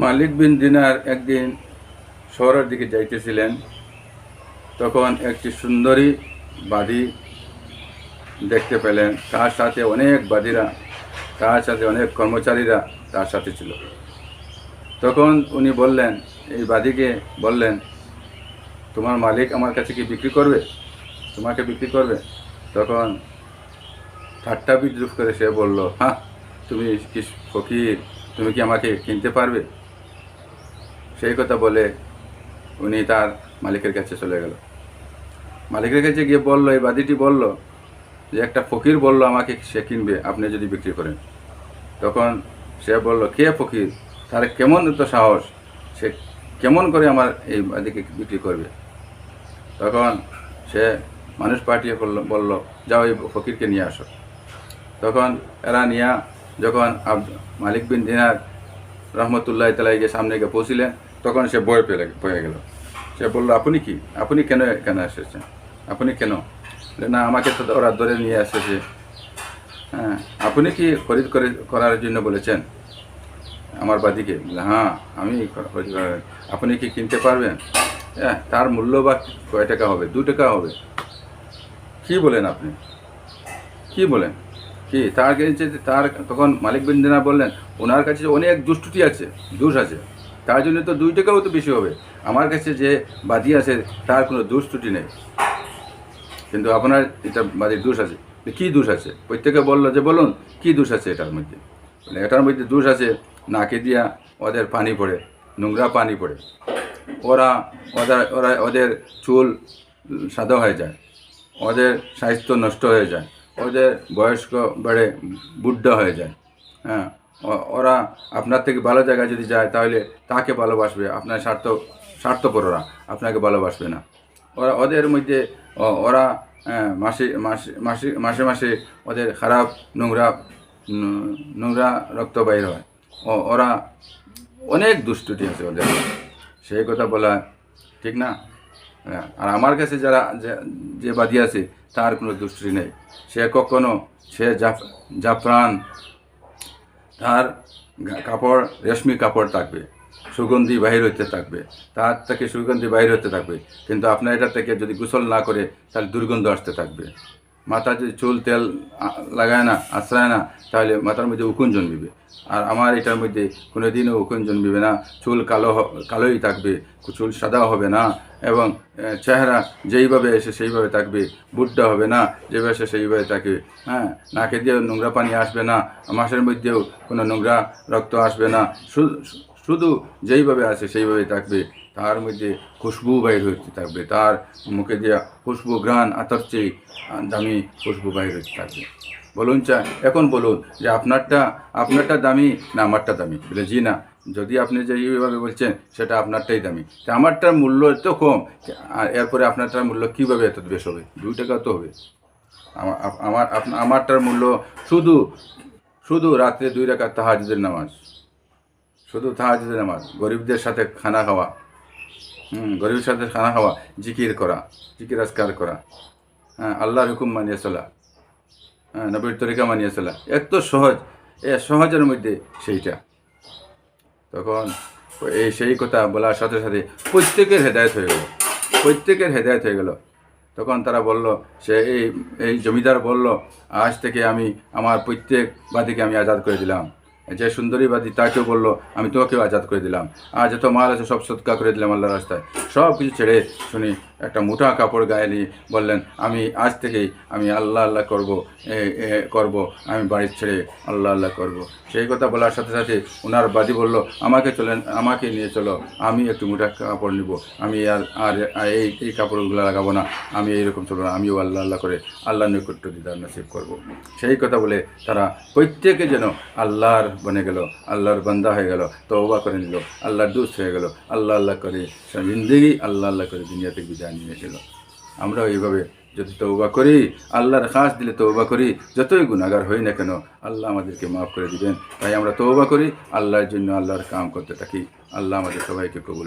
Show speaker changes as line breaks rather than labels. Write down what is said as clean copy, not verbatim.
মালিক বিন দিনার একদিন শহরের দিকে যাইতেছিলেন। তখন একটি সুন্দরী বাদী দেখতে পেলেন। তার সাথে অনেক বাদীরা, তার সাথে অনেক কর্মচারীরা তার সাথে ছিল। তখন উনি বললেন, এই বাদীকে বললেন, তোমার মালিক আমার কাছে কি বিক্রি করবে, তোমাকে বিক্রি করবে? তখন ঠাট্টা বিদ্রুপ করে সে বলল, হ্যাঁ, তুমি কি ফকির, তুমি কি আমাকে কিনতে পারবে? সেই কথা বলে উনি তার মালিকের কাছে চলে গেল। মালিকের কাছে গিয়ে বলল, এই বাদীটি বলল যে একটা ফকির বলল আমাকে সে কিনবে, আপনি যদি বিক্রি করেন। তখন সে বলল, কে ফকির, তার কেমন তো সাহস, সে কেমন করে আমার এই বাদীকে বিক্রি করবে? তখন সে মানুষ পাঠিয়ে বলল, যাও এই ফকিরকে নিয়ে আসো। তখন এরা নিয়ে যখন মালিক বিন দিনার রহমতুল্লাহ তাআলা সামনে গিয়ে পৌঁছিলেন, তখন সে বয়ে গেল। সে বলল, আপনি কি, আপনি কেন এসেছেন, আপনি কেন? না, আমাকে তো ওরা ধরে নিয়ে এসেছে। হ্যাঁ, আপনি কি খরিদ করার জন্য বলেছেন আমার বাদীকে? হ্যাঁ, আমি খরিদ করার। আপনি কি কিনতে পারবেন? হ্যাঁ, তার মূল্য বা কয় টাকা হবে? 2 টাকা হবে। কি বলেন আপনি, কি বলেন কি? তার কাছে তখন মালিক বিন দিনার বললেন, ওনার কাছে অনেক দুষ্টুটি আছে, দোষ আছে, তার জন্য তো 2 টাকাও তো বেশি হবে। আমার কাছে যে বাদী আছে তার কোনো দোষ ত্রুটি নেই, কিন্তু আপনার এটা বাদীর দোষ আছে। কী দোষ আছে? প্রত্যেকে বললো যে বলুন কী দোষ আছে এটার মধ্যে। এটার মধ্যে দোষ আছে, নাকে দিয়া ওদের পানি পড়ে, নোংরা পানি পড়ে, ওরা ওদের চুল সাদা হয়ে যায়, ওদের স্বাস্থ্য নষ্ট হয়ে যায়, ওদের বয়স্ক বেড়ে বুদ্ধা হয়ে যায়। হ্যাঁ, ওরা আপনার থেকে ভালো জায়গায় যদি যায় তাহলে তাকে ভালোবাসবে, আপনার স্বার্থপররা আপনাকে ভালোবাসবে না। ওদের মধ্যে ওরা মাসে মাসে ওদের খারাপ নোংরা রক্ত বাইর হয়। ওরা অনেক দুষ্টুটি আছে ওদের, সেই কথা বলা ঠিক না। আর আমার কাছে যে বাদী আছে তার কোনো দুষ্টুটি নেই। সে জাফরান, তার কাপড় রেশমি কাপড় থাকবে, সুগন্ধি বাহির হইতে থাকবে, তার থেকে সুগন্ধি বাহির হতে থাকবে, কিন্তু আপনার এটা থেকে যদি গোসল না করে তাহলে দুর্গন্ধ আসতে থাকবে। মাথা যদি চুল তেল লাগায় না, আশ্রয় না, তাহলে মাথার মধ্যে উকুন জন্মিবে। আর আমার এটার মধ্যে কোনো দিনও উকুন জন্মিবে না, চুল কালোই থাকবে, চুল সাদা হবে না, এবং চেহারা যেইভাবে এসে সেইভাবে থাকবে, বুদ্ধা হবে না, যেভাবে এসে সেইভাবে থাকবে। হ্যাঁ, নাকে দিয়েও নোংরা পানি আসবে না, মাসের মধ্যেও কোনো নোংরা রক্ত আসবে না, শুধু যেইভাবে আছে সেইভাবে থাকবে। তার মধ্যে খুশবু বাইর হতে থাকবে, তার মুখে দেওয়া খুশবু ঘ্রাণ আতর চেয়ে দামি খুশবু বাইর হতে থাকবে। বলুন এখন বলুন যে আপনারটা দামি না আমারটা দামি? বলে জি না, যদি আপনি যে এইভাবে বলছেন সেটা আপনারটাই দামি, তা আমারটার মূল্য এত কম, আর এরপরে আপনারটার মূল্য কীভাবে এত বেশ হবে? 2 টাকা তো হবে। আমারটার মূল্য শুধু রাত্রে 2 রাকাত তাহাজ্জুদের নামাজ, শুধু তাহাজ্জুদের নামাজ, গরিবদের সাথে খানা খাওয়া, গরিবের সাথে খানা খাওয়া, জিকির আজকার করা, হ্যাঁ, আল্লাহর হুকুম মানিয়ে চলা, হ্যাঁ, নবীর তরিকা মানিয়ে চলা, এত সহজ, সহজের মধ্যে সেইটা। তখন সেই কথা বলার সাথে সাথে প্রত্যেকের হেদায়েত হয়ে গেল। তখন তারা বলল, এই জমিদার বলল, আজ থেকে আমি আমার প্রত্যেক বাদীকে আমি আজাদ করে দিলাম। যে সুন্দরী বাদী তাকেও বললো, আমি তোমাকেও আজাদ করে দিলাম। আর যত মাল আছে সব সৎকা করে দিলাম আল্লাহ রাস্তায়। সব কিছু ছেড়ে শুনি একটা মোটা কাপড় গায়ে নিয়ে বললেন, আমি আজ থেকেই আমি আল্লাহ করব, আমি বাড়ির ছেড়ে আল্লাহ করব। সেই কথা বলার সাথে সাথে ওনার বাদী বলল, আমাকে নিয়ে চলো, আমি একটু মোটা কাপড় নিব, আমি আর এই কাপড়গুলো লাগাবো না, আমি এইরকম চলবো না, আমিও আল্লাহ করে আল্লাহ নৈকট্য দিদার নসিব করব। সেই কথা বলে তারা প্রত্যেকে যেন আল্লাহর বনে গেল, আল্লাহর বান্দা হয়ে গেল, তওবা করে নিল, আল্লাহর দোস্ত হয়ে গেল, আল্লাহ করে জিন্দেগি আল্লাহ করে দুনিয়া থেকে বিদায় নিয়ে গেল। আমরাও এইভাবে যদি তওবা করি, আল্লাহর খাস দিলে তওবা করি, যতই গুনাহগার হই না কেন আল্লাহ আমাদেরকে মাফ করে দিবেন। তাই আমরা তওবা করি, আল্লাহর জন্য আল্লাহর কাম করতে থাকি। আল্লাহ আমাদের সবাইকে কবুল